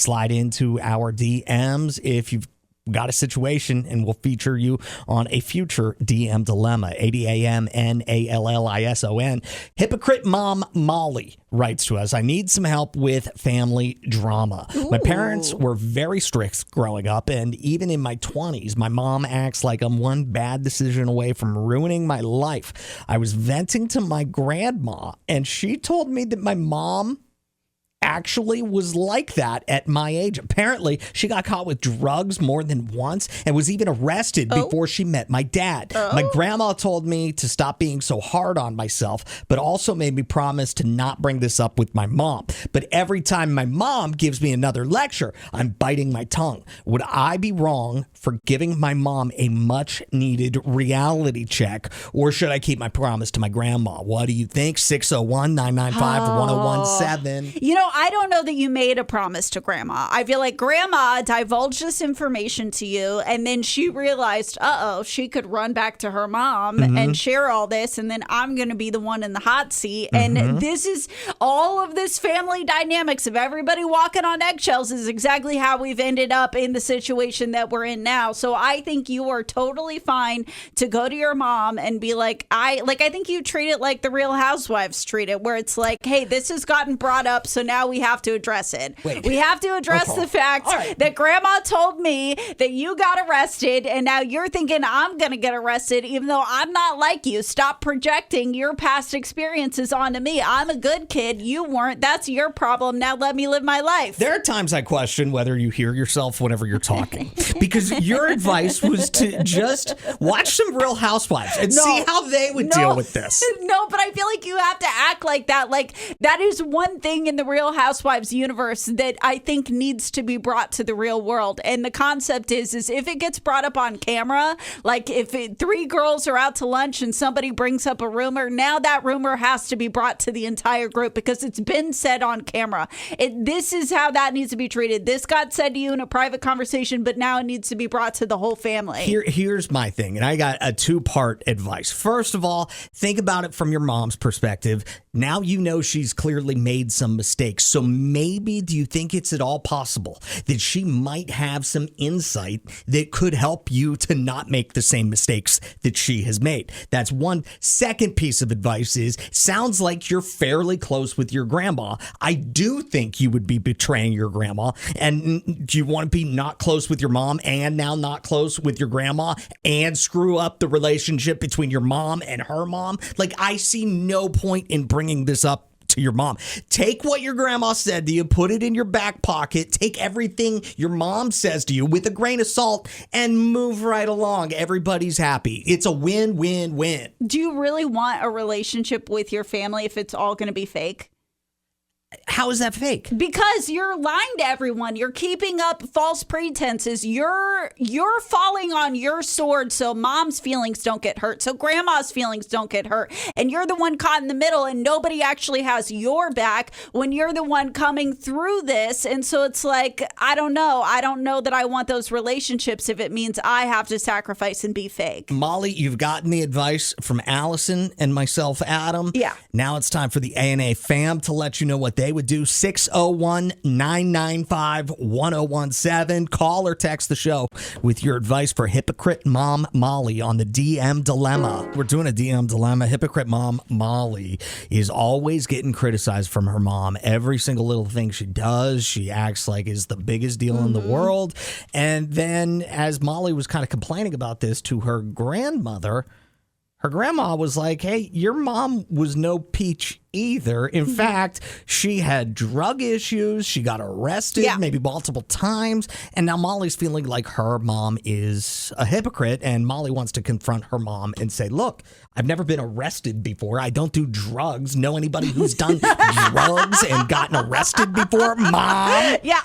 slide into our DMs if you've got a situation, and we'll feature you on a future DM Dilemma. ADAMNALLISON. Hypocrite Mom Molly writes to us, I need some help with family drama. Ooh. My parents were very strict growing up, and even in my 20s, my mom acts like I'm one bad decision away from ruining my life. I was venting to my grandma, and she told me that my mom actually was like that at my age. Apparently, she got caught with drugs more than once and was even arrested before she met my dad. My grandma told me to stop being so hard on myself, but also made me promise to not bring this up with my mom. But every time my mom gives me another lecture, I'm biting my tongue. Would I be wrong for giving my mom a much-needed reality check, or should I keep my promise to my grandma? What do you think? 601-995-1017. You know, I don't know that you made a promise to grandma. I feel like grandma divulged this information to you, and then she realized, she could run back to her mom and share all this, and then I'm going to be the one in the hot seat. And this is all of this family dynamics of everybody walking on eggshells is exactly how we've ended up in the situation that we're in now. So I think you are totally fine to go to your mom and be like, I think you treat it like the Real Housewives treat it, where it's like, hey, this has gotten brought up, so now we have to address it. We have to address the fact that grandma told me that you got arrested, and now you're thinking I'm going to get arrested, even though I'm not like you. Stop projecting your past experiences onto me. I'm a good kid. You weren't. That's your problem. Now let me live my life. There are times I question whether you hear yourself whenever you're talking, because your advice was to just watch some Real Housewives and see how they would deal with this. No, but I feel like you have to act like that. Like, that is one thing in the Real Housewives universe that I think needs to be brought to the real world. And the concept is if it gets brought up on camera, like if three girls are out to lunch and somebody brings up a rumor, now that rumor has to be brought to the entire group because it's been said on camera. This is how that needs to be treated. This got said to you in a private conversation, but now it needs to be brought to the whole family. Here's my thing, and I got a two-part advice. First of all, think about it from your mom's perspective. Now you know she's clearly made some mistakes, so maybe do you think it's at all possible that she might have some insight that could help you to not make the same mistakes that she has made? That's one. Second piece of advice is, sounds like you're fairly close with your grandma. I do think you would be betraying your grandma. And do you want to be not close with your mom and now not close with your grandma and screw up the relationship between your mom and her mom? Like, I see no point in bringing this up to your mom. Take what your grandma said to you, put it in your back pocket, take everything your mom says to you with a grain of salt, and move right along. Everybody's happy. It's a win-win-win. Do you really want a relationship with your family if it's all going to be fake? How is that fake? Because you're lying to everyone. You're keeping up false pretenses. You're falling on your sword so mom's feelings don't get hurt, so grandma's feelings don't get hurt. And you're the one caught in the middle, and nobody actually has your back when you're the one coming through this. And so it's like, I don't know. I don't know that I want those relationships if it means I have to sacrifice and be fake. Molly, you've gotten the advice from Allison and myself, Adam. Yeah. Now it's time for the A&A fam to let you know what they would do. 601-995-1017. Call or text the show with your advice for hypocrite mom Molly on the DM Dilemma. We're doing a DM Dilemma. Hypocrite mom Molly is always getting criticized from her mom. Every single little thing she does, she acts like is the biggest deal in the world. And then as Molly was kind of complaining about this to her grandmother, her grandma was like, hey, your mom was no peach either. In fact, she had drug issues. She got arrested maybe multiple times. And now Molly's feeling like her mom is a hypocrite. And Molly wants to confront her mom and say, look, I've never been arrested before. I don't do drugs. Know anybody who's done drugs and gotten arrested before? Mom. Yeah.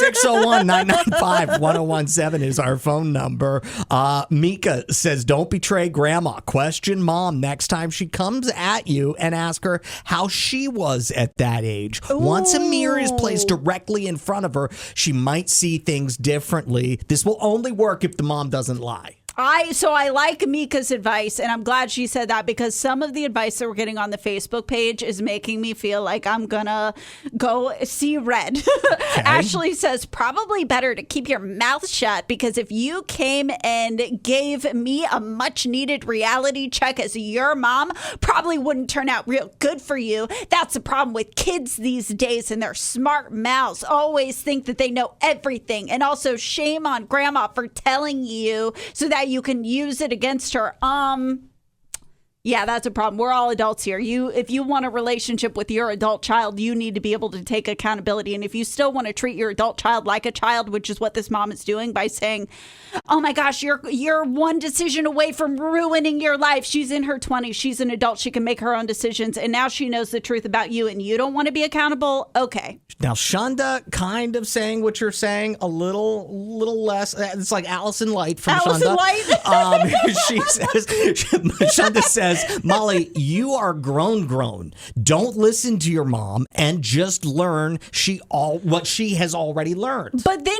601-995-1017 is our phone number. Mika says, don't betray grandma. Question mom next time she comes at you and ask her how she was at that age. Ooh. Once a mirror is placed directly in front of her, she might see things differently. This will only work if the mom doesn't lie. I like Mika's advice, and I'm glad she said that, because some of the advice that we're getting on the Facebook page is making me feel like I'm gonna go see red. Okay. Ashley says probably better to keep your mouth shut, because if you came and gave me a much needed reality check as your mom, probably wouldn't turn out real good for you. That's the problem with kids these days and their smart mouths. Always think that they know everything. And also shame on grandma for telling you so that you can use it against her. Yeah, that's a problem. We're all adults here. If you want a relationship with your adult child, you need to be able to take accountability. And if you still want to treat your adult child like a child, which is what this mom is doing by saying, "Oh my gosh, you're one decision away from ruining your life." She's in her 20s. She's an adult. She can make her own decisions. And now she knows the truth about you, and you don't want to be accountable. Okay. Now, Shonda kind of saying what you're saying, a little less. It's like Allison Light from Allison Shonda. Light? Shonda says, Molly, you are grown. Don't listen to your mom and just learn what she has already learned. But then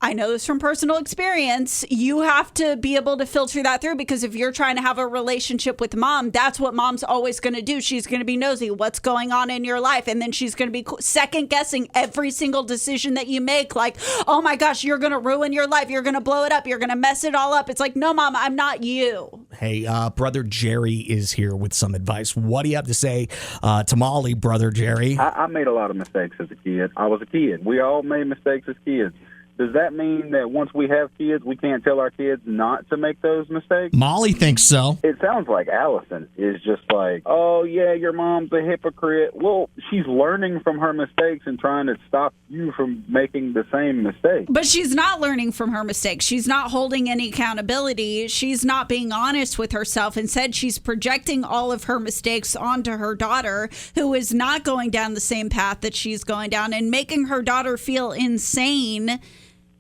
I know this from personal experience, you have to be able to filter that through, because if you're trying to have a relationship with mom, that's what mom's always going to do. She's going to be nosy. What's going on in your life? And then she's going to be second guessing every single decision that you make. Like, oh my gosh, you're going to ruin your life. You're going to blow it up. You're going to mess it all up. It's like, no, mom, I'm not you. Hey, brother Jerry is here with some advice. What do you have to say to Molly, brother Jerry? I made a lot of mistakes as a kid. I was a kid. We all made mistakes as kids. Does that mean that once we have kids, we can't tell our kids not to make those mistakes? Molly thinks so. It sounds like Allison is just like, oh, yeah, your mom's a hypocrite. Well, she's learning from her mistakes and trying to stop you from making the same mistake. But she's not learning from her mistakes. She's not holding any accountability. She's not being honest with herself. Instead, she's projecting all of her mistakes onto her daughter, who is not going down the same path that she's going down, and making her daughter feel insane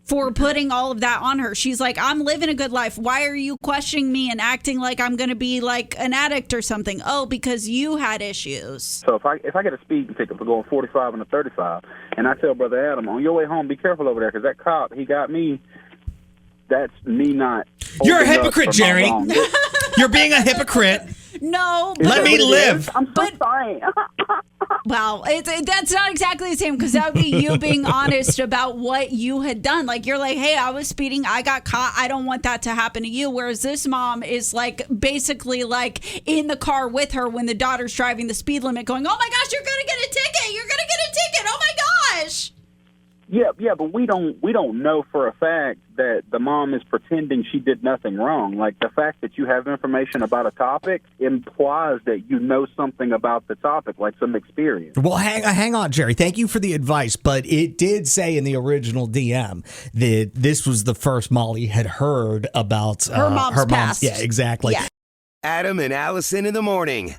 for putting all of that on her. She's like, I'm living a good life. Why are you questioning me and acting like I'm going to be like an addict or something? Oh, because you had issues. So if I get a speeding ticket for going 45 and a 35, and I tell Brother Adam, on your way home, be careful over there, because that cop, he got me, that's me not. You're a hypocrite, Jerry. You're being a hypocrite. No. Let me live. I'm so sorry. Well, that's not exactly the same, because that would be you being honest about what you had done. Like, you're like, hey, I was speeding. I got caught. I don't want that to happen to you. Whereas this mom is like basically like in the car with her when the daughter's driving the speed limit going, oh my gosh, you're going to get a ticket. You're going to get a ticket. Oh my gosh. Yeah, but we don't know for a fact that the mom is pretending she did nothing wrong. Like, the fact that you have information about a topic implies that you know something about the topic, like some experience. Well, hang on, Jerry. Thank you for the advice, but it did say in the original DM that this was the first Molly had heard about her mom's past. Yeah, exactly. Yeah. Adam and Allison in the morning.